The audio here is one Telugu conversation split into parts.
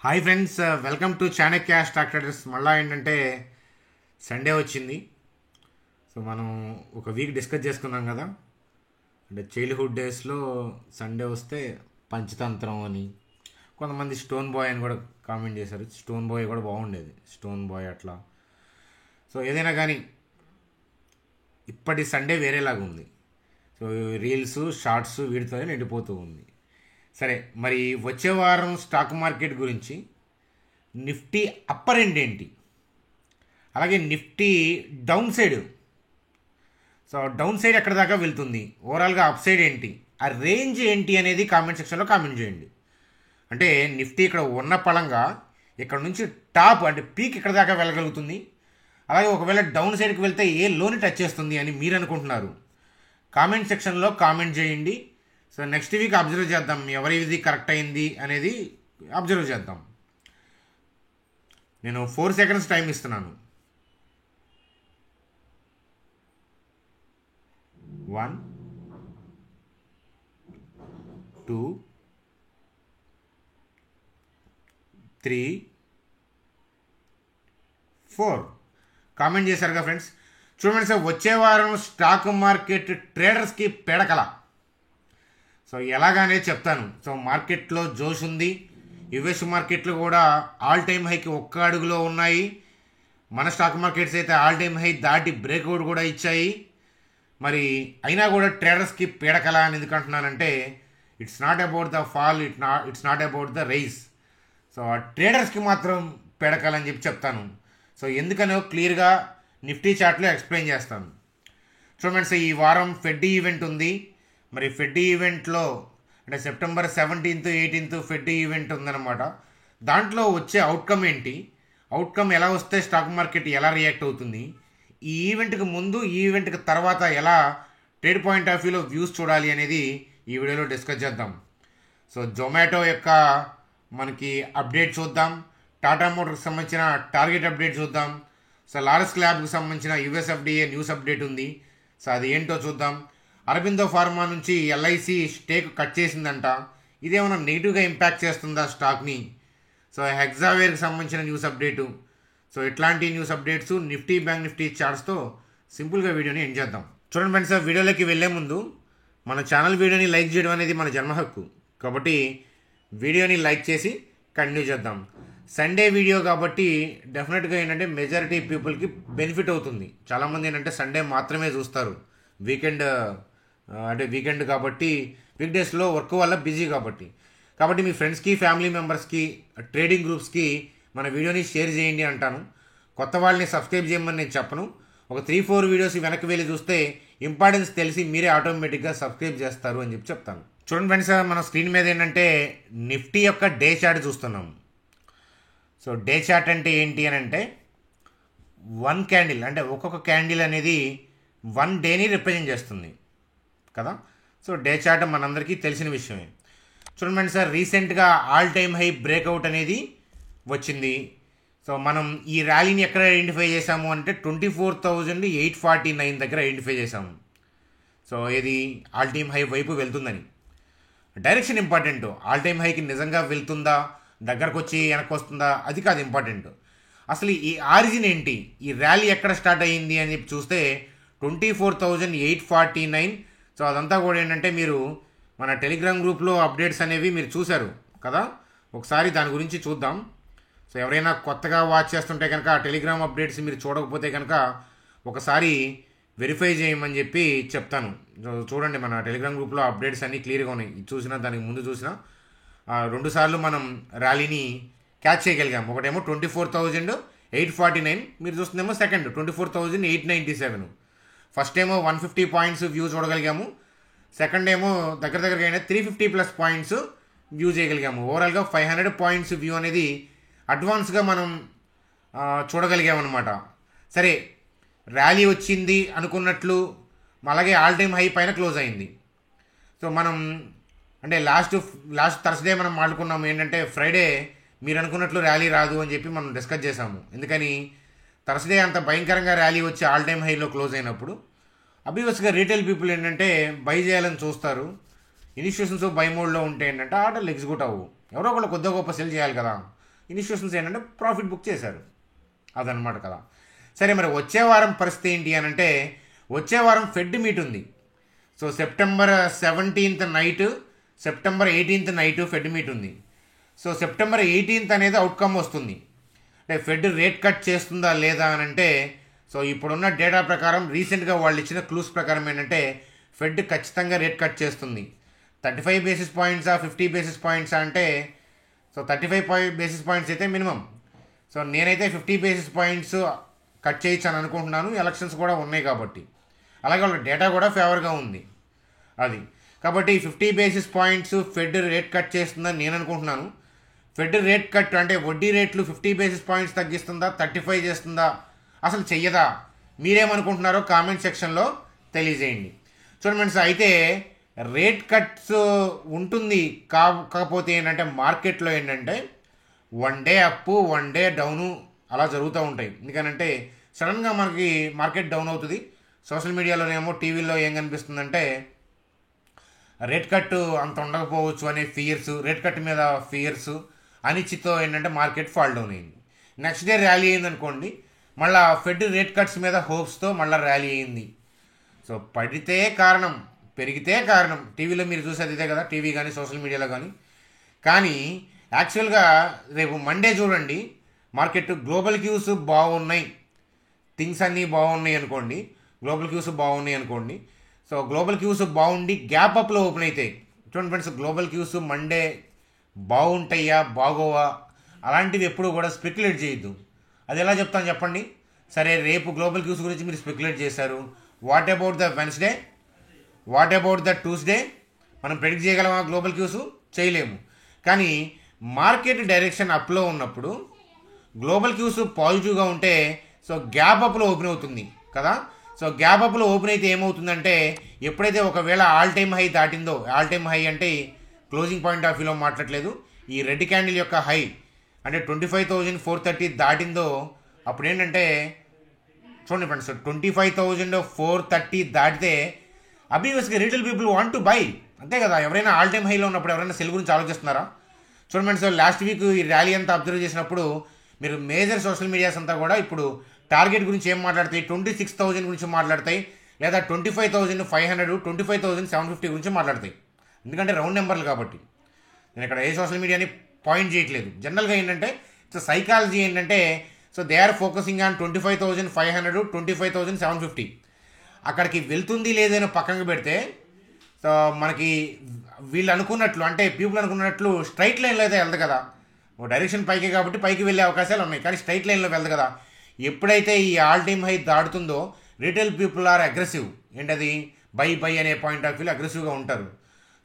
Hi friends, welcome to Chanakya stock traders. మళ్ళీ ఏంటంటే సండే వచ్చింది. సో మనం ఒక వీక్ డిస్కస్ చేసుకున్నాం కదా. అంటే చైల్డ్హుడ్ డేస్లో సండే వస్తే పంచతంత్రం అని, కొంతమంది స్టోన్ బాయ్ అని కూడా కామెంట్ చేశారు. స్టోన్ బాయ్ కూడా బాగుండేది, స్టోన్ బాయ్ అట్లా. సో ఏదైనా కానీ ఇప్పటి సండే వేరేలాగా ఉంది. సో రీల్స్ షార్ట్స్ వీటితోనే నిండిపోతూ ఉంది. సరే, మరి వచ్చే వారం స్టాక్ మార్కెట్ గురించి నిఫ్టీ అప్పర్ ఎండ్ ఏంటి, అలాగే Nifty down side, so down side ఎక్కడ దాకా వెళ్తుంది, ఓవరాల్గా అప్ సైడ్ ఏంటి, ఆ రేంజ్ ఏంటి అనేది కామెంట్ సెక్షన్లో కామెంట్ చేయండి. అంటే నిఫ్టీ ఇక్కడ ఉన్న పళంగా ఇక్కడ నుంచి టాప్ అంటే పీక్ ఎక్కడ దాకా వెళ్ళగలుగుతుంది, అలాగే ఒకవేళ డౌన్ సైడ్కి వెళ్తే ఏ లోని టచ్ చేస్తుంది అని మీరు అనుకుంటున్నారు. కామెంట్ సెక్షన్లో కామెంట్ చేయండి. సో నెక్స్ట్ వీక్ అబ్జర్వ్ చేద్దాం, ఎవరిది కరెక్ట్ అయింది అనేది అబ్జర్వ్ చేద్దాం. నేను 4 seconds టైం ఇస్తున్నాను. 1 2 3 4 కామెంట్ చేశారుగా ఫ్రెండ్స్. చూడండి సార్, వచ్చే వారం స్టాక్ మార్కెట్ ట్రేడర్స్కి పేడకల. సో ఎలాగానే చెప్తాను. సో మార్కెట్లో జోష్ ఉంది. యుఎస్ మార్కెట్లు కూడా ఆల్ టైమ్ హైకి ఒక్క అడుగులో ఉన్నాయి. మన స్టాక్ మార్కెట్స్ అయితే ఆల్ టైమ్ హై దాటి బ్రేక్అవుట్ కూడా ఇచ్చాయి. మరి అయినా కూడా ట్రేడర్స్కి పీడకల అని ఎందుకు అంటున్నానంటే, it's not about the fall, it's not about the rise. So ఆ ట్రేడర్స్కి మాత్రం పీడకల అని చెప్తాను. సో ఎందుకనో క్లియర్గా నిఫ్టీ చార్ట్లో ఎక్స్ప్లెయిన్ చేస్తాను. చూడండి సార్, ఈ వారం ఫెడ్ ఈవెంట్ ఉంది. మరి ఫెడ్ ఈవెంట్లో అంటే September 17th 18th fed event ఉందన్నమాట. దాంట్లో వచ్చే అవుట్కమ్ ఏంటి, అవుట్కమ్ ఎలా వస్తే స్టాక్ మార్కెట్ ఎలా రియాక్ట్ అవుతుంది, ఈ ఈవెంట్కి ముందు ఈ ఈవెంట్కి తర్వాత ఎలా ట్రేడ్ పాయింట్ ఆఫ్ వ్యూలో వ్యూస్ చూడాలి అనేది ఈ వీడియోలో డిస్కస్ చేద్దాం. సో జొమాటో యొక్క మనకి అప్డేట్ చూద్దాం, టాటా మోటార్కి సంబంధించిన టార్గెట్ అప్డేట్ చూద్దాం. సో లారస్ ల్యాబ్కి సంబంధించిన యుఎస్ఎఫ్డిఏ న్యూస్ అప్డేట్ ఉంది. సో అది ఏంటో చూద్దాం. అరబిందో ఫార్మా నుంచి ఎల్ఐసి స్టేక్ కట్ చేసిందంట. ఇదేమైనా నెగిటివ్గా ఇంపాక్ట్ చేస్తుందా స్టాక్ని? సో హెగ్జావేర్కి సంబంధించిన న్యూస్ అప్డేటు. సో ఇట్లాంటి news updates Nifty bank Nifty చార్ట్స్తో సింపుల్గా వీడియోని ఎండ్ చేద్దాం. చూడండి ఫ్రెండ్స్, వీడియోలోకి వెళ్ళే ముందు మన ఛానల్ వీడియోని లైక్ చేయడం అనేది మన జన్మ హక్కు. కాబట్టి వీడియోని లైక్ చేసి కంటిన్యూ చేద్దాం. సండే వీడియో కాబట్టి డెఫినెట్గా ఏంటంటే మెజారిటీ పీపుల్కి బెనిఫిట్ అవుతుంది. చాలామంది ఏంటంటే సండే మాత్రమే చూస్తారు. వీకెండ్ కాబట్టి వీక్ డేస్లో వర్క్ వల్ల బిజీ కాబట్టి మీ ఫ్రెండ్స్కి ఫ్యామిలీ మెంబర్స్కి ట్రేడింగ్ గ్రూప్స్కి మన వీడియోని షేర్ చేయండి అంటాను. కొత్త వాళ్ళని సబ్స్క్రైబ్ చేయమని నేను చెప్పను. ఒక 3-4 వీడియోస్ వెనక్కి వెళ్ళి చూస్తే ఇంపార్టెన్స్ తెలిసి మీరే ఆటోమేటిక్గా సబ్స్క్రైబ్ చేస్తారు అని చెప్తాను. చూడండి ఫ్రెండ్స్, మన స్క్రీన్ మీద ఏంటంటే నిఫ్టీ యొక్క డే చార్ట్ చూస్తున్నాం. సో డే చార్ట్ అంటే ఏంటి అని అంటే 1 క్యాండిల్ అంటే ఒక్కొక్క క్యాండిల్ అనేది 1 డేని రిప్రజెంట్ చేస్తుంది కదా. సో డే చార్ట్ మనందరికీ తెలిసిన విషయమే. చూడండి సార్, రీసెంట్గా ఆల్ టైమ్ హై బ్రేక్అవుట్ అనేది వచ్చింది. సో మనం ఈ ర్యాలీని ఎక్కడ ఐడెంటిఫై చేసాము అంటే 24,849 దగ్గర ఐడెంటిఫై చేసాము. సో ఇది ఆల్ టైమ్ హై వైపు వెళ్తుందని. Direction important. ఆల్ టైమ్ హైకి నిజంగా వెళ్తుందా, దగ్గరకు వచ్చి వెనక్కి వస్తుందా, అది కాదు ఇంపార్టెంట్. అసలు ఈ ఆరిజిన్ ఏంటి, ఈ ర్యాలీ ఎక్కడ స్టార్ట్ అయ్యింది అని చెప్పి చూస్తే 24,849. సో అదంతా కూడా ఏంటంటే మీరు మన టెలిగ్రామ్ గ్రూప్లో అప్డేట్స్ అనేవి మీరు చూశారు కదా. ఒకసారి దాని గురించి చూద్దాం. సో ఎవరైనా కొత్తగా వాచ్ చేస్తుంటే కనుక ఆ టెలిగ్రామ్ అప్డేట్స్ మీరు చూడకపోతే కనుక ఒకసారి వెరిఫై చేయమని చెప్పి చెప్తాను. చూడండి, మన టెలిగ్రామ్ గ్రూప్లో అప్డేట్స్ అన్నీ క్లియర్గా ఉన్నాయి. చూసినా దానికి ముందు చూసినా 2 సార్లు మనం ర్యాలీని క్యాచ్ చేయగలిగాము. ఒకటేమో 24,849, మీరు చూస్తుందేమో సెకండ్ 24,897. ఫస్ట్ ఏమో 150 పాయింట్స్ వ్యూ చూడగలిగాము, సెకండ్ ఏమో దగ్గరగా 350+ పాయింట్స్ వ్యూ చేయగలిగాము. ఓవరాల్గా 500 పాయింట్స్ వ్యూ అనేది అడ్వాన్స్గా మనం చూడగలిగామన్నమాట. సరే, ర్యాలీ వచ్చింది అనుకున్నట్లు అలాగే ఆల్ టైమ్ హై పైన క్లోజ్ అయింది. సో మనం అంటే లాస్ట్ థర్స్డే మనం మాట్లాడుకున్నాము ఏంటంటే ఫ్రైడే మీరు అనుకున్నట్లు ర్యాలీ రాదు అని చెప్పి మనం డిస్కస్ చేసాము. ఎందుకని, థర్స్డే అంత భయంకరంగా ర్యాలీ వచ్చి ఆల్ టైమ్ హైలో క్లోజ్ అయినప్పుడు అబ్వియస్గా రీటైల్ పీపుల్ ఏంటంటే బై చేయాలని చూస్తారు. ఇన్స్టిట్యూషన్స్ బై మోడ్లో ఉంటే ఏంటంటే ఆర్డర్లు ఎగ్జిక్యూట్ అవ్వు. ఎవరో ఒకళ్ళు కొద్దిగా గొప్ప సెల్ చేయాలి కదా. ఇన్స్టిట్యూషన్స్ ఏంటంటే ప్రాఫిట్ బుక్ చేశారు. అదనమాట కదా. సరే, మరి వచ్చే వారం పరిస్థితి ఏంటి అని అంటే, వచ్చే వారం ఫెడ్ మీట్ ఉంది. So September 17th night, September 18th night fed meet ఉంది. సో సెప్టెంబర్ 18th అనేది అవుట్కమ్ వస్తుంది. అంటే ఫెడ్ రేట్ కట్ చేస్తుందా లేదా అని అంటే, సో ఇప్పుడున్న డేటా ప్రకారం రీసెంట్గా వాళ్ళు ఇచ్చిన క్లూస్ ప్రకారం ఏంటంటే ఫెడ్ ఖచ్చితంగా రేట్ కట్ చేస్తుంది. 35 బేసిస్ పాయింట్సా 50 బేసిస్ పాయింట్సా అంటే, సో 35 బేసిస్ పాయింట్స్ అయితే మినిమం. సో నేనైతే 50 బేసిస్ పాయింట్స్ కట్ చేయొచ్చు అని అనుకుంటున్నాను, ఎలక్షన్స్ కూడా ఉన్నాయి కాబట్టి. అలాగే వాళ్ళ డేటా కూడా ఫేవర్గా ఉంది అది. కాబట్టి 50 basis points fed rate cut చేస్తుందని నేను అనుకుంటున్నాను. ఫెడ్ రేట్ కట్ అంటే వడ్డీ రేట్లు 50 బేసిస్ పాయింట్స్ తగ్గిస్తుందా, 35 చేస్తుందా, అసలు చెయ్యదా, మీరేమనుకుంటున్నారో కామెంట్ సెక్షన్లో తెలియజేయండి. చూడండి ఫ్రెండ్స్, అయితే రేట్ కట్స్ ఉంటుంది. కాకపోతే ఏంటంటే మార్కెట్లో ఏంటంటే 1 డే అప్పు 1 డే డౌను అలా జరుగుతూ ఉంటాయి. ఎందుకనంటే సడన్గా మనకి మార్కెట్ డౌన్ అవుతుంది. సోషల్ మీడియాలోనేమో టీవీలో ఏం కనిపిస్తుందంటే రేట్ కట్ అంత ఉండకపోవచ్చు అనే ఫియర్స్, రేట్ కట్ మీద ఫియర్స్, అనిశ్చితో ఏంటంటే మార్కెట్ ఫాల్ డౌన్ అయింది. నెక్స్ట్ డే ర్యాలీ అయింది అనుకోండి, మళ్ళీ ఫెడ్ రేట్ కట్స్ మీద హోప్స్తో మళ్ళీ ర్యాలీ అయింది. సో పడితే కారణం, పెరిగితే కారణం. టీవీలో మీరు చూసేది ఇదే కదా, టీవీ కానీ సోషల్ మీడియాలో కానీ. కానీ యాక్చువల్గా రేపు మండే చూడండి, మార్కెట్ గ్లోబల్ క్యూస్ బాగున్నాయి, థింగ్స్ అన్నీ బాగున్నాయి అనుకోండి, గ్లోబల్ క్యూస్ బాగున్నాయి అనుకోండి. సో గ్లోబల్ క్యూస్ బాగుండి గ్యాప్ అప్లో ఓపెన్ అవుతాయి. చూడండి ఫ్రెండ్స్, గ్లోబల్ క్యూస్ మండే బాగుంటాయా బాగోవా అలాంటివి ఎప్పుడు కూడా స్పెక్యులేట్ చేయొద్దు. అది ఎలా చెప్తాను చెప్పండి. సరే, రేపు గ్లోబల్ క్యూస్ గురించి మీరు స్పెక్యులేట్ చేశారు, what about the Wednesday, what about the Tuesday? మనం ప్రెడిక్ట్ చేయగలమా గ్లోబల్ క్యూస్? చేయలేము. కానీ మార్కెట్ డైరెక్షన్ అప్లో ఉన్నప్పుడు గ్లోబల్ క్యూస్ పాజిటివ్గా ఉంటే సో గ్యాప్ అప్లో ఓపెన్ అవుతుంది కదా. సో గ్యాప్ అప్లో ఓపెన్ అయితే ఏమవుతుందంటే, ఎప్పుడైతే ఒకవేళ ఆల్ టైమ్ హై దాటిందో, ఆల్ టైమ్ హై అంటే క్లోజింగ్ పాయింట్ ఆఫ్ వ్యూలో మాట్లాడలేదు, ఈ రెడ్ క్యాండిల్ యొక్క హై అంటే 25,430 దాటిందో, అప్పుడు ఏంటంటే చూడండి ఫ్రెండ్స్, 25,430 దాటితే అబ్వియస్గా retail people want to buy, అంతే కదా. ఎవరైనా ఆల్ టైమ్ హైలో ఉన్నప్పుడు ఎవరైనా సెల్ గురించి ఆలోచిస్తున్నారా? చూడండి ఫ్రెండ్స్, లాస్ట్ వీక్ ఈ ర్యాలీ అంతా అబ్జర్వ్ చేసినప్పుడు మీరు మేజర్ సోషల్ మీడియాస్ అంతా కూడా ఇప్పుడు టార్గెట్ గురించి ఏం మాట్లాడతాయి, 26,000 గురించి మాట్లాడతాయి, లేదా 25,500, 25,750 గురించి మాట్లాడతాయి. ఎందుకంటే రౌండ్ నెంబర్లు కాబట్టి. నేను ఇక్కడ ఏ సోషల్ మీడియాని పాయింట్ చేయట్లేదు. జనరల్గా ఏంటంటే సైకాలజీ ఏంటంటే, so they are focusing on 25,500, 25,750. అక్కడికి వెళ్తుంది లేదని పక్కనకి పెడితే, సో మనకి వీళ్ళు అనుకున్నట్లు అంటే పీపుల్ అనుకున్నట్లు స్ట్రైట్ లైన్లో అయితే వెళ్దు కదా. డైరెక్షన్ పైకి కాబట్టి పైకి వెళ్ళే అవకాశాలు ఉన్నాయి, కానీ స్ట్రైట్ లైన్లో వెళ్దు కదా. ఎప్పుడైతే ఈ ఆల్ టైమ్ హై దాడుతుందో రీటైల్ పీపుల్ ఆర్ అగ్రెసివ్. ఏంటది, బై అనే పాయింట్ ఆఫ్ వ్యూలో అగ్రెసివ్గా ఉంటారు.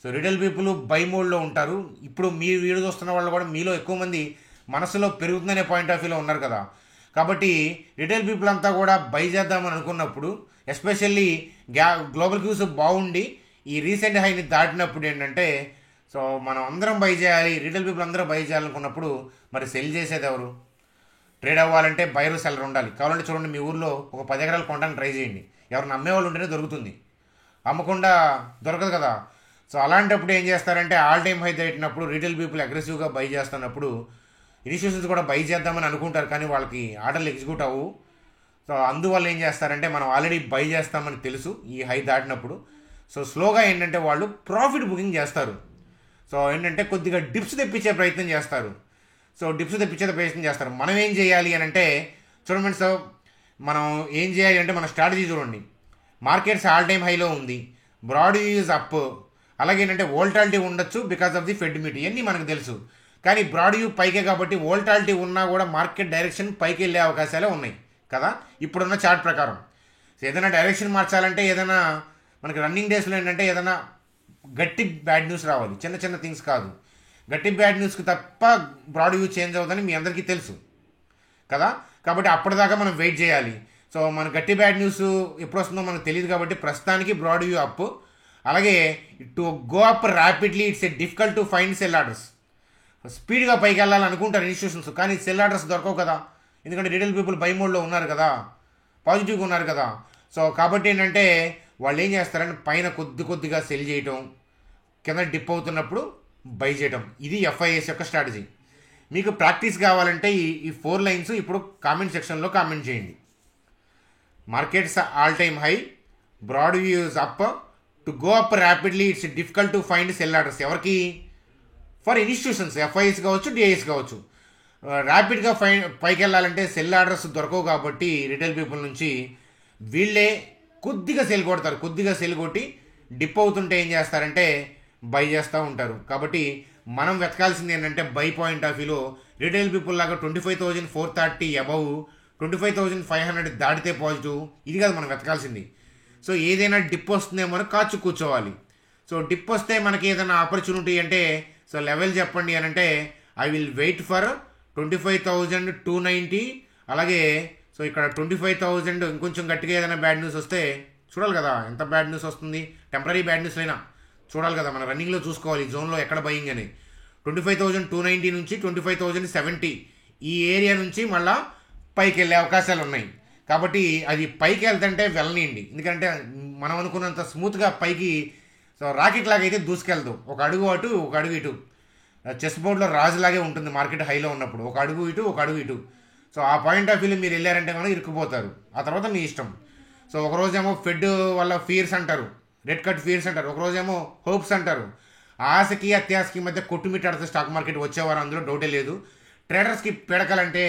సో రీటైల్ పీపుల్ బై మోడ్లో ఉంటారు. ఇప్పుడు మీ వీడియో చూస్తున్న వాళ్ళు కూడా మీలో ఎక్కువ మంది మనసులో పెరుగుతుందనే పాయింట్ ఆఫ్ వ్యూలో ఉన్నారు కదా. కాబట్టి రీటైల్ పీపుల్ అంతా కూడా బై చేద్దామని అనుకున్నప్పుడు, ఎస్పెషల్లీ గ్లోబల్ క్యూస్ బాగుండి ఈ రీసెంట్ హైని దాటినప్పుడు ఏంటంటే, సో మనం అందరం బై చేయాలి, రీటైల్ పీపుల్ అందరూ బై చేయాలనుకున్నప్పుడు మరి సెల్ చేసేది ఎవరు? ట్రేడ్ అవ్వాలంటే బయరు సెల్లర్ ఉండాలి. కావాలంటే చూడండి, మీ ఊర్లో ఒక 10 ఎకరాలు కొనడానికి ట్రై చేయండి. ఎవరు నమ్మేవాళ్ళు ఉంటేనే దొరుకుతుంది, అమ్మకుండా దొరకదు కదా. సో అలాంటప్పుడు ఏం చేస్తారంటే, ఆల్ టైమ్ హై దాటినప్పుడు రీటైల్ పీపుల్ అగ్రెసివ్గా బై చేస్తున్నప్పుడు ఇన్స్టిట్యూషన్స్ కూడా బై చేద్దామని అనుకుంటారు, కానీ వాళ్ళకి ఆర్డర్లు ఎగ్జిక్యూట్ అవ్వు. సో అందువల్ల ఏం చేస్తారంటే, మనం ఆల్రెడీ బై చేస్తామని తెలుసు ఈ హై దాటినప్పుడు. సో స్లోగా ఏంటంటే వాళ్ళు ప్రాఫిట్ బుకింగ్ చేస్తారు. సో ఏంటంటే కొద్దిగా డిప్స్ తెప్పించే ప్రయత్నం చేస్తారు. సో డిప్స్ తెప్పించే ప్రయత్నం చేస్తారు. మనం ఏం చేయాలి అని అంటే, చూడండి సో మనం ఏం చేయాలి అంటే, మన స్ట్రాటజీ చూడండి. మార్కెట్స్ ఆల్ టైమ్ హైలో ఉంది, బ్రాడ్ యూజ్ అప్, అలాగే ఏంటంటే వోల్టాలిటీ ఉండొచ్చు because of the fed meet, ఇవన్నీ మనకు తెలుసు. కానీ బ్రాడ్ వ్యూ పైకే కాబట్టి వోల్టాలిటీ ఉన్నా కూడా మార్కెట్ డైరెక్షన్ పైకి వెళ్ళే అవకాశాలే ఉన్నాయి కదా ఇప్పుడున్న చార్ట్ ప్రకారం. సో ఏదైనా డైరెక్షన్ మార్చాలంటే, ఏదైనా మనకి రన్నింగ్ డేస్లో ఏంటంటే ఏదైనా గట్టి బ్యాడ్ న్యూస్ రావాలి, చిన్న చిన్న థింగ్స్ కాదు. గట్టి బ్యాడ్ న్యూస్కి తప్ప బ్రాడ్ వ్యూ చేంజ్ అవుతుందని మీ అందరికీ తెలుసు కదా. కాబట్టి అప్పటిదాకా మనం వెయిట్ చేయాలి. సో మన గట్టి బ్యాడ్ న్యూస్ ఎప్పుడు వస్తుందో మనకు తెలియదు కాబట్టి ప్రస్తుతానికి బ్రాడ్ వ్యూ అప్. అలాగే to go up rapidly it's a difficult to find sell orders. స్పీడ్గా పైకి వెళ్ళాలనుకుంటారు ఇన్స్టిట్యూషన్స్, కానీ సెల్ ఆర్డర్స్ దొరకవు కదా. ఎందుకంటే రీటైల్ పీపుల్ బై మోడ్లో ఉన్నారు కదా, పాజిటివ్గా ఉన్నారు కదా. సో కాబట్టి ఏంటంటే వాళ్ళు ఏం చేస్తారంటే పైన కొద్దిగా సెల్ చేయటం, కింద డిప్ అవుతున్నప్పుడు బై చేయటం. ఇది ఎఫ్ఐఎస్ యొక్క స్ట్రాటజీ. మీకు ప్రాక్టీస్ కావాలంటే ఈ 4 లైన్స్ ఇప్పుడు కామెంట్ సెక్షన్లో కామెంట్ చేయండి. Markets all time high, broad view is up, to go up rapidly it's difficult to find sell orders. ఎవరికి? ఫర్ ఇన్స్టిట్యూషన్స్, ఎఫ్ఐఎస్ కావచ్చు, డిఐఎస్ కావచ్చు. ర్యాపిడ్గా పైకి వెళ్ళాలంటే సెల్ ఆర్డర్స్ దొరకవు కాబట్టి రిటైల్ పీపుల్ నుంచి వీళ్ళే కొద్దిగా సెల్ కొడతారు. కొద్దిగా సెల్ కొట్టి డిప్ అవుతుంటే ఏం చేస్తారంటే బై చేస్తూ ఉంటారు. కాబట్టి మనం వెతకాల్సింది ఏంటంటే బై పాయింట్ ఆఫ్ వ్యూలో రిటైల్ పీపుల్ లాగా 25,430 అబవ్ 25,500 దాటితే పాజిటివ్, ఇది కాదు మనం వెతకాల్సింది. సో ఏదైనా డిప్ వస్తుందేమో అని కాచు కూర్చోవాలి. సో డిప్ వస్తే మనకి ఏదైనా ఆపర్చునిటీ అంటే సో లెవెల్ చెప్పండి అని అంటే ఐ విల్ వెయిట్ ఫర్ 25,290. అలాగే సో ఇక్కడ 25,000 ఇంకొంచెం గట్టిగా ఏదైనా బ్యాడ్ న్యూస్ వస్తే చూడాలి కదా ఎంత బ్యాడ్ న్యూస్ వస్తుంది. టెంపరీ బ్యాడ్ న్యూస్ అయినా చూడాలి కదా, మన రన్నింగ్లో చూసుకోవాలి జోన్లో ఎక్కడ బయింగ్ అని. 25,290 నుంచి 25,070 ఈ ఏరియా నుంచి మళ్ళా పైకి వెళ్ళే అవకాశాలు ఉన్నాయి. కాబట్టి అది పైకి వెళ్తుంటే వెళ్ళనియండి, ఎందుకంటే మనం అనుకున్నంత స్మూత్గా పైకి సో రాకెట్ లాగా అయితే దూసుకెళ్దు. ఒక అడుగు అటు ఒక అడుగు ఇటు, చెస్ బోర్డ్లో రాజులాగే ఉంటుంది మార్కెట్ హైలో ఉన్నప్పుడు, ఒక అడుగు ఇటు ఒక అడుగు ఇటు. సో ఆ పాయింట్ ఆఫ్ వ్యూలో మీరు వెళ్ళారంటే మనం ఇరుక్కుపోతారు. ఆ తర్వాత మీ ఇష్టం. సో ఒకరోజేమో ఫెడ్ వల్ల ఫియర్స్ అంటారు, రెడ్ కట్ ఫియర్స్ అంటారు, ఒకరోజేమో హోప్స్ అంటారు. ఆశకి అత్యాశకి మధ్య కొట్టుమిట్టాడుతుంది స్టాక్ మార్కెట్ వచ్చేవారు, అందులో డౌటే లేదు. ట్రేడర్స్కి పిడకలంటే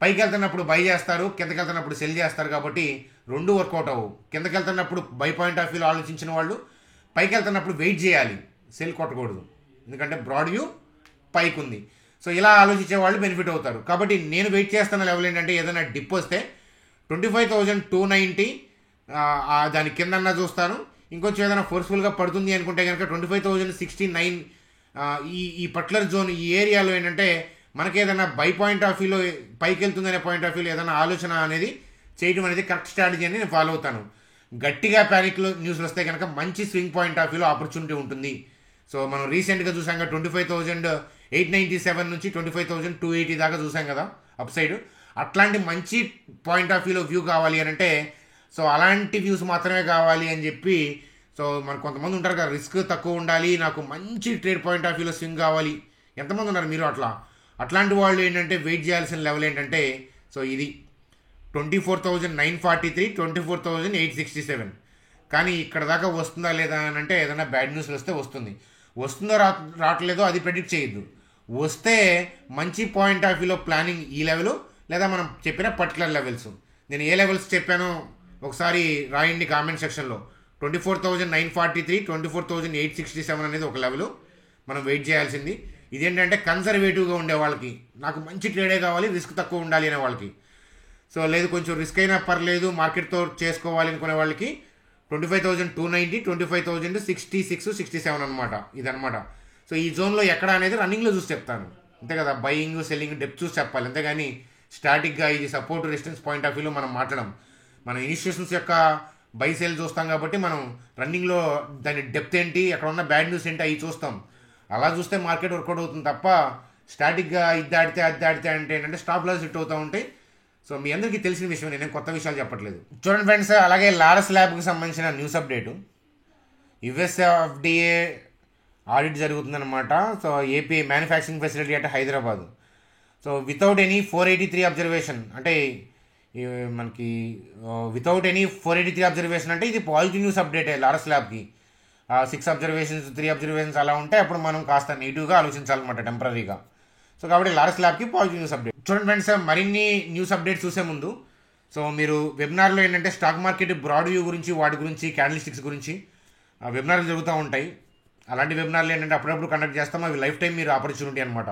పైకి వెళ్తున్నప్పుడు బై చేస్తారు, కిందకి వెళ్తున్నప్పుడు సెల్ చేస్తారు. కాబట్టి రెండు వర్కౌట్ అవ్వు. కిందకి వెళ్తున్నప్పుడు బై పాయింట్ ఆఫ్ వ్యూలో ఆలోచించిన వాళ్ళు పైకి వెళ్తున్నప్పుడు వెయిట్ చేయాలి, సెల్ కొట్టకూడదు, ఎందుకంటే బ్రాడ్ వ్యూ పైకి ఉంది. సో ఇలా ఆలోచించే వాళ్ళు బెనిఫిట్ అవుతారు. కాబట్టి నేను వెయిట్ చేస్తున్న లెవెల్ ఏంటంటే ఏదైనా డిప్ వస్తే 25,290 దాని కిందన్నా చూస్తాను. ఇంకొంచెం ఏదైనా ఫోర్స్ఫుల్గా పడుతుంది అనుకుంటే కనుక 25,069 ఈ పర్టికులర్ జోన్ ఈ ఏరియాలో ఏంటంటే మనకి ఏదైనా బై పాయింట్ ఆఫ్ వ్యూలో పైకి వెళ్తుందనే పాయింట్ ఆఫ్ వ్యూలో ఏదైనా ఆలోచన అనేది చేయడం అనేది కరెక్ట్ స్ట్రాటజీ అని నేను ఫాలో అవుతాను. గట్టిగా ప్యానిక్లో న్యూస్లు వస్తే కనుక మంచి స్వింగ్ పాయింట్ ఆఫ్ వ్యూలో ఆపర్చునిటీ ఉంటుంది. సో మనం రీసెంట్గా చూసాం కదా 25,897 నుంచి 25,280 దాకా చూసాం కదా అప్ సైడ్. అట్లాంటి మంచి పాయింట్ ఆఫ్ వ్యూలో వ్యూ కావాలి అని అంటే సో అలాంటి వ్యూస్ మాత్రమే కావాలి అని చెప్పి సో మనకు కొంతమంది ఉంటారు కదా, రిస్క్ తక్కువ ఉండాలి, నాకు మంచి ట్రేడ్ పాయింట్ ఆఫ్ వ్యూలో స్వింగ్ కావాలి. ఎంతమంది ఉన్నారు మీరు అట్లాంటి వాళ్ళు ఏంటంటే వెయిట్ చేయాల్సిన లెవెల్ ఏంటంటే సో ఇది 24,943, 24,867. కానీ ఇక్కడ దాకా వస్తుందా లేదా అని అంటే ఏదైనా బ్యాడ్ న్యూస్ వస్తే వస్తుంది, వస్తుందో రావట్లేదో అది ప్రెడిక్ట్ చేయొద్దు. వస్తే మంచి పాయింట్ ఆఫ్ వ్యూలో ప్లానింగ్ ఈ లెవెల్ లేదా మనం చెప్పిన పర్టికులర్ లెవెల్స్. నేను ఏ లెవెల్స్ చెప్పానో ఒకసారి రాయండి కామెంట్ సెక్షన్లో. 24,943, 24,867 అనేది ఒక లెవెల్ మనం వెయిట్ చేయాల్సింది. ఇదేంటంటే కన్సర్వేటివ్గా ఉండే వాళ్ళకి, నాకు మంచి ట్రేడే కావాలి, రిస్క్ తక్కువ ఉండాలి అనే వాళ్ళకి. సో లేదు కొంచెం రిస్క్ అయినా పర్లేదు మార్కెట్తో చేసుకోవాలి అనుకునే వాళ్ళకి 25,290, 25,066, 67 అనమాట, ఇదనమాట. సో ఈ జోన్లో ఎక్కడ అనేది రన్నింగ్లో చూసి చెప్తాను, అంతే కదా. బయింగ్ సెల్లింగ్ డెప్త్ చూసి చెప్పాలి, అంతేగాని స్టాటిక్గా ఇది సపోర్ట్ రెసిస్టెన్స్ పాయింట్ ఆఫ్ వ్యూలో మనం మాట్లాడడం. మన ఇన్స్టిట్యూషన్స్ యొక్క బై సేల్ చూస్తాం కాబట్టి మనం రన్నింగ్లో దాని డెప్త్ ఏంటి, అక్కడ ఉన్న బ్యాడ్ న్యూస్ ఏంటి అవి చూస్తాం. అలా చూస్తే మార్కెట్ వర్కౌట్ అవుతుంది తప్ప స్టాటిక్గా ఇది దాడితే అది దాడితే అంటే ఏంటంటే స్టాప్ లాస్ హిట్ అవుతూ ఉంటాయి. సో మీ అందరికీ తెలిసిన విషయం, నేను కొత్త విషయాలు చెప్పట్లేదు. చూడండి ఫ్రెండ్స్, అలాగే లారస్ ల్యాబ్కి సంబంధించిన న్యూస్ అప్డేటు. యుఎస్ఎఫ్డిఏ ఆడిట్ జరుగుతుందన్నమాట. సో ఏపీ మ్యానుఫ్యాక్చరింగ్ ఫెసిలిటీ అంటే Hyderabad. So without any 483 observation అంటే మనకి వితౌట్ ఎనీ 483 అబ్జర్వేషన్ అంటే ఇది పాజిటివ్ న్యూస్ అప్డేటే లారస్ ల్యాబ్కి. 6 అబ్జర్వేషన్స్ 3 అబ్జర్వేషన్స్ అలా ఉంటే అప్పుడు మనం కాస్త నెగిటివ్గా ఆలోచించాలన్నమాట టెంపరీగా. సో కాబట్టి లారస్ ల్యాబ్కి పాజిటివ్ న్యూస్ అప్డేట్. చూడండి ఫ్రెండ్స్, మరిన్ని న్యూస్ అప్డేట్స్ చూసే ముందు సో మీరు వెబినార్లో ఏంటంటే స్టాక్ మార్కెట్ బ్రాడ్ వ్యూ గురించి, వాటి గురించి, క్యాండిల్స్టిక్స్ గురించి వెబినార్లు జరుగుతూ ఉంటాయి. అలాంటి వెబినార్లు ఏంటంటే అప్పుడప్పుడు కండక్ట్ చేస్తాం. అవి లైఫ్ టైం మీరు ఆపర్చునిటీ అనమాట.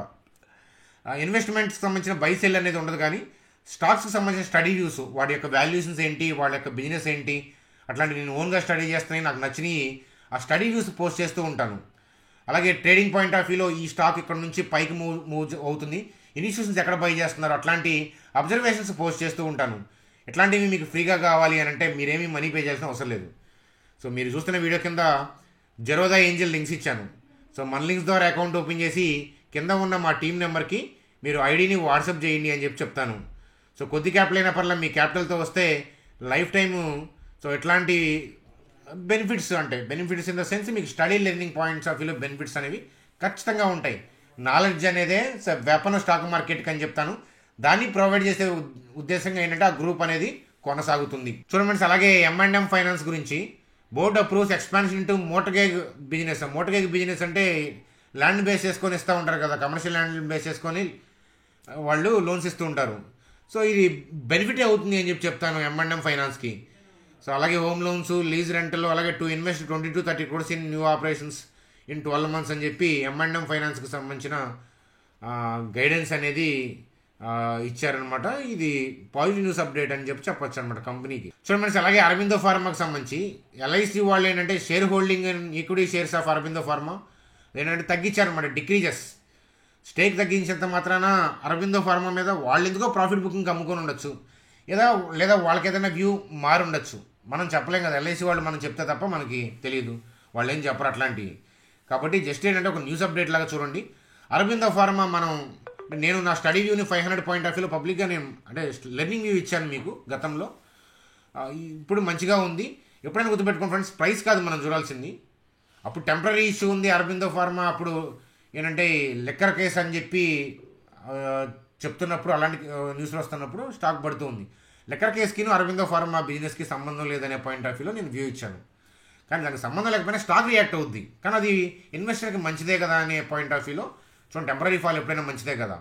ఇన్వెస్ట్మెంట్స్కి సంబంధించిన బై సెల్ అనేది ఉండదు, కానీ స్టాక్స్కి సంబంధించిన స్టడీ వ్యూస్, వాటి యొక్క వాల్యుయేషన్స్ ఏంటి, వాళ్ళ యొక్క బిజినెస్ ఏంటి, అట్లాంటి నేను ఓన్గా స్టడీ చేస్తున్నాయి, నాకు నచ్చినవి ఆ స్టడీ వ్యూస్ పోస్ట్ చేస్తూ ఉంటాను. అలాగే ట్రేడింగ్ పాయింట్ ఆఫ్ వ్యూలో ఈ స్టాక్ ఇక్కడ నుంచి పైకి మూవ్ అవుతుంది, ఇన్స్టిట్యూషన్స్ ఎక్కడ బై చేస్తున్నారు, అట్లాంటి అబ్జర్వేషన్స్ పోస్ట్ చేస్తూ ఉంటాను. ఇట్లాంటివి మీకు ఫ్రీగా కావాలి అని అంటే మీరేమీ మనీ పే చేయాల్సిన అవసరం లేదు. సో మీరు చూస్తున్న వీడియో కింద జెరోదా ఏంజల్ లింక్స్ ఇచ్చాను. సో మన లింక్స్ ద్వారా అకౌంట్ ఓపెన్ చేసి కింద ఉన్న మా టీం నెంబర్కి మీరు ఐడిని వాట్సాప్ చేయండి అని చెప్తాను. సో కొద్ది క్యాపిటల్ అయిన పర్లేదు మీ క్యాపిటల్తో వస్తే లైఫ్ టైము సో ఎట్లాంటి బెనిఫిట్స్ అంటే బెనిఫిట్స్ ఇన్ ద సెన్స్ మీకు స్టడీ లెర్నింగ్ పాయింట్స్ ఆఫ్ వ్యూలో బెనిఫిట్స్ అనేవి ఖచ్చితంగా ఉంటాయి. నాలెడ్జ్ అనేదే వెపన్ స్టాక్ మార్కెట్కి అని చెప్తాను. దాన్ని ప్రొవైడ్ చేసే ఉద్దేశంగా ఏంటంటే ఆ గ్రూప్ అనేది కొనసాగుతుంది. చూడండి ఫ్రెండ్స్, అలాగే M&M ఫైనాన్స్ గురించి board approves expansion into mortgage business. Mortgage business అంటే ల్యాండ్ బేస్ చేసుకొని ఇస్తూ ఉంటారు కదా, కమర్షియల్ ల్యాండ్ బేస్ చేసుకొని వాళ్ళు లోన్స్ ఇస్తూ ఉంటారు. సో ఇది బెనిఫిట్ అవుతుంది అని చెప్తాను M&M ఫైనాన్స్కి. సో అలాగే హోమ్ లోన్స్, లీజ్ రెంటల్, అలాగే to invest 20 to 30 crores in new operations in 12 months అని చెప్పి M&M ఫైనాన్స్కి సంబంధించిన గైడెన్స్ అనేది ఇచ్చారనమాట. ఇది పాజిటివ్ న్యూస్ అప్డేట్ అని చెప్పొచ్చు అనమాట కంపెనీకి. చూడండి, అలాగే అరబిందో ఫార్మాకి సంబంధించి LIC వాళ్ళు ఏంటంటే share holding and equity shares of Aurobindo pharma ఏంటంటే తగ్గించారనమాట. డిక్రీజెస్ స్టేక్ తగ్గించేంత మాత్రాన అరబిందో ఫార్మా మీద వాళ్ళు ఎందుకో ప్రాఫిట్ బుకింగ్ అమ్ముకొని ఉండొచ్చు, లేదా వాళ్ళకి ఏదైనా వ్యూ మారి ఉండొచ్చు. మనం చెప్పలేం కదా, LIC వాళ్ళు మనం చెప్తే తప్ప మనకి తెలియదు, వాళ్ళు ఏం చెప్పరు అట్లాంటివి. కాబట్టి జస్ట్ ఏంటంటే ఒక న్యూస్ అప్డేట్ లాగా చూడండి. అరబిందో ఫార్మా నేను నా స్టడీ వ్యూని 500 పాయింట్ ఆఫ్ వ్యూలో పబ్లిక్గా నేను అంటే లెర్నింగ్ వ్యూ ఇచ్చాను మీకు గతంలో. ఇప్పుడు మంచిగా ఉంది. ఎప్పుడైనా గుర్తుపెట్టుకోండి ఫ్రెండ్స్, ప్రైస్ కాదు మనం చూడాల్సింది. అప్పుడు టెంపరీ ఇష్యూ ఉంది అరబిందో ఫార్మా, అప్పుడు ఏంటంటే లెక్కర్ కేసు అని చెప్పి చెప్తున్నప్పుడు, అలాంటి న్యూస్లో వస్తున్నప్పుడు స్టాక్ పడుతూ ఉంది. లెక్కర్ కేసుకి అరబిందో ఫార్మా బిజినెస్కి సంబంధం లేదనే పాయింట్ ఆఫ్ వ్యూలో నేను వ్యూ ఇచ్చాను. కానీ దానికి సంబంధం లేకపోయినా స్టాక్ రియాక్ట్ అవుద్ది, కానీ అది ఇన్వెస్టర్కి మంచిదే కదా అనే పాయింట్ ఆఫ్ వ్యూలో చూడండి. టెంపరీ ఫాల్ ఎప్పుడైనా మంచిదే కదా,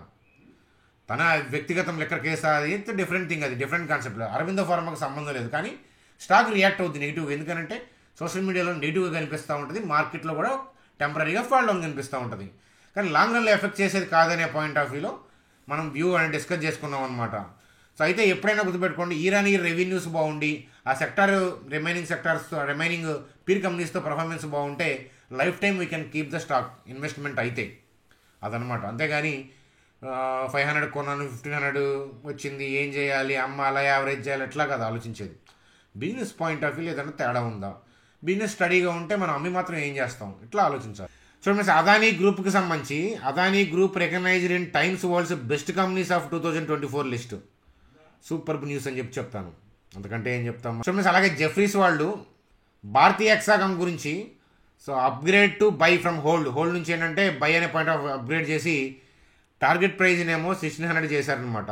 తన వ్యక్తిగతం లెక్కర్ కేసు అది డిఫరెంట్ థింగ్, అది డిఫరెంట్ కాన్సెప్ట్. అరబిందో ఫార్మాకి సంబంధం లేదు, కానీ స్టాక్ రియాక్ట్ అవుద్ది నెగిటివ్గా. ఎందుకంటే సోషల్ మీడియాలో నెగిటివ్గా కనిపిస్తూ ఉంటుంది, మార్కెట్లో కూడా టెంపరీగా ఫాల్ డౌన్ కనిపిస్తూ ఉంటుంది. కానీ లాంగ్ రన్లో ఎఫెక్ట్ చేసేది కాదనే పాయింట్ ఆఫ్ వ్యూలో మనం వ్యూ అని డిస్కస్ చేసుకున్నాం అనమాట. సో అయితే ఎప్పుడైనా గుర్తుపెట్టుకోండి, ఇయర్ రెవెన్యూస్ బాగుండి ఆ సెక్టార్ రిమైనింగ్ పీర్ కంపెనీస్తో పర్ఫార్మెన్స్ బాగుంటే life time we can keep the stock investment అయితే అదనమాట. అంతేగాని 500 కొన్నాను 1500 వచ్చింది ఏం చేయాలి, అమ్మాలా యావరేజ్ చేయాలి ఎట్లా కదా ఆలోచించేది. బిజినెస్ పాయింట్ ఆఫ్ వ్యూ ఏదైనా తేడా ఉందా, బిజినెస్ స్టడీగా ఉంటే మనం అమ్మి మాత్రం ఏం చేస్తాం ఇట్లా ఆలోచించాలి. చూడండి, అదానీ గ్రూప్కి సంబంధించి Adani group recognised in Times world's best companies of 2024 list. Super news అని చెప్తాను, అంతకంటే ఏం చెప్తాము. చూడండి, అలాగే జెఫ్రీస్ వాళ్ళు భారతీయ హెక్సాగామ్ గురించి so upgrade to buy from hold నుంచి ఏంటంటే బై అనే పాయింట్ ఆఫ్ అప్గ్రేడ్ చేసి టార్గెట్ ప్రైజ్నేమో 1600 చేశారనమాట.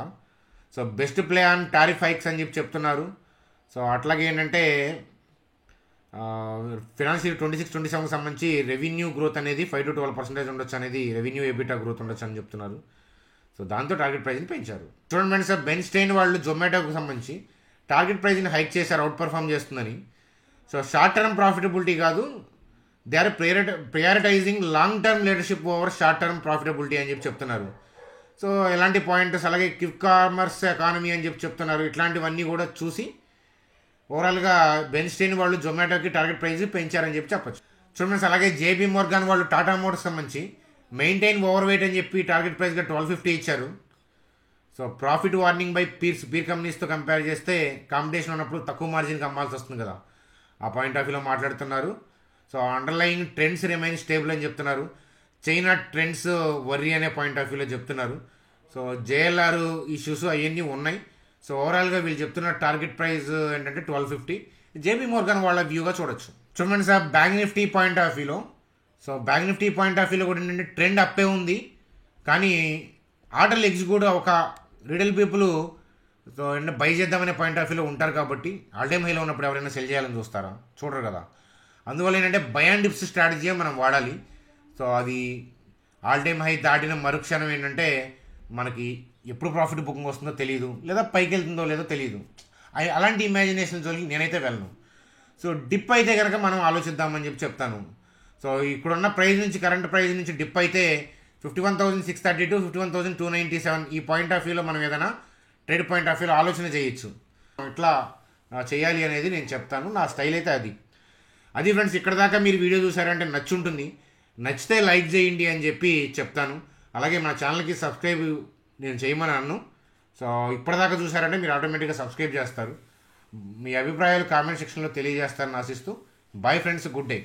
So best play on tariff hikes అని చెప్తున్నారు. సో అట్లాగే ఏంటంటే ఫినాన్షియల్ 26-27 సంబంధించి రెవెన్యూ గ్రోత్ అనేది 5 to 12% ఉండొచ్చు అనేది, రెవెన్యూ ఎబిటా గ్రోత్ ఉండొచ్చు అని చెప్తున్నారు. సో దాంతో టార్గెట్ ప్రైజ్ని పెంచారు. చూడండి సార్, బెన్ స్టెయిన్ వాళ్ళు జొమాటోకి సంబంధించి టార్గెట్ ప్రైజ్ని హైక్ చేశారు అవుట్ పర్ఫామ్ చేస్తుందని. సో షార్ట్ టర్మ్ ప్రాఫిటబిలిటీ కాదు, they are prioritizing long term leadership over short term profitability అని చెప్తున్నారు. సో ఇలాంటి పాయింట్స్, అలాగే క్విక్ కామర్స్ ఎకానమీ అని చెప్తున్నారు. ఇట్లాంటివన్నీ కూడా చూసి ఓవరాల్గా బెన్ స్టెయిన్ వాళ్ళు జొమాటోకి టార్గెట్ ప్రైజ్ పెంచారని చెప్పొచ్చు. చూడండి, అలాగే JP మోర్గాన్ వాళ్ళు టాటా మోటార్స్ సంబంధించి మెయింటైన్ ఓవర్ వెయిట్ అని చెప్పి టార్గెట్ ప్రైస్గా 1250 ఇచ్చారు. So profit warning by peer కంపెనీస్తో కంపేర్ చేస్తే కాంపిటీషన్ ఉన్నప్పుడు తక్కువ మార్జిన్కి అమ్మాల్సి వస్తుంది కదా, ఆ పాయింట్ ఆఫ్ వ్యూలో మాట్లాడుతున్నారు. So underlying trends remain stable అని చెప్తున్నారు. చైనా ట్రెండ్స్ వర్రీ అనే పాయింట్ ఆఫ్ వ్యూలో చెప్తున్నారు. సో JLR ఇష్యూస్ అవన్నీ ఉన్నాయి. సో ఓవరాల్గా వీళ్ళు చెప్తున్న టార్గెట్ ప్రైస్ ఏంటంటే 1250. JP మోర్గాన్ వాళ్ళ వ్యూగా చూడొచ్చు. చూడండి sir, bank Nifty point of వ్యూలో కూడా ఏంటంటే ట్రెండ్ అప్పే ఉంది, కానీ ఆర్డర్ ఎగ్జిక్యూటివ్ ఒక రిటైల్ పీపుల్ సో ఏంటంటే బై చేద్దామనే పాయింట్ ఆఫ్ వ్యూలో ఉంటారు. కాబట్టి ఆల్ టైమ్ హైలో ఉన్నప్పుడు ఎవరైనా సెల్ చేయాలని చూస్తారా, చూడరు కదా. అందువల్ల ఏంటంటే బై అండ్ డిప్స్ స్ట్రాటజీ మనం వాడాలి. సో అది ఆల్ టైమ్ హై దాటిన మరుక్షణం ఏంటంటే మనకి ఎప్పుడు ప్రాఫిట్ బుకింగ్ వస్తుందో తెలియదు, లేదా పైకి వెళ్తుందో లేదో తెలియదు. అలాంటి ఇమాజినేషన్ జోలికి నేనైతే వెళ్ళను. సో డిప్ అయితే కనుక మనం ఆలోచిద్దామని చెప్తాను. సో ఇప్పుడున్న ప్రైస్ నుంచి, కరెంట్ ప్రైస్ నుంచి డిప్ అయితే 51,630 to 51,297 ఈ పాయింట్ ఆఫ్ వ్యూలో మనం ఏదైనా ట్రేడ్ పాయింట్ ఆఫ్ వ్యూలో ఆలోచన చేయొచ్చు. ఇట్లా చేయాలి అనేది నేను చెప్తాను, నా స్టైల్ అయితే అది ఫ్రెండ్స్. ఇక్కడ దాకా మీరు వీడియో చూసారంటే నచ్చుంటుంది, నచ్చితే లైక్ చేయండి అని చెప్పి చెప్తాను. అలాగే మన ఛానల్కి సబ్స్క్రైబ్ నేను చేయమని అన్ను. సో ఇప్పటిదాకా చూసారంటే మీరు ఆటోమేటిక్గా సబ్స్క్రైబ్ చేస్తారు. మీ అభిప్రాయాలు కామెంట్ సెక్షన్లో తెలియజేస్తారని ఆశిస్తూ, బాయ్ ఫ్రెండ్స్, గుడ్ డే.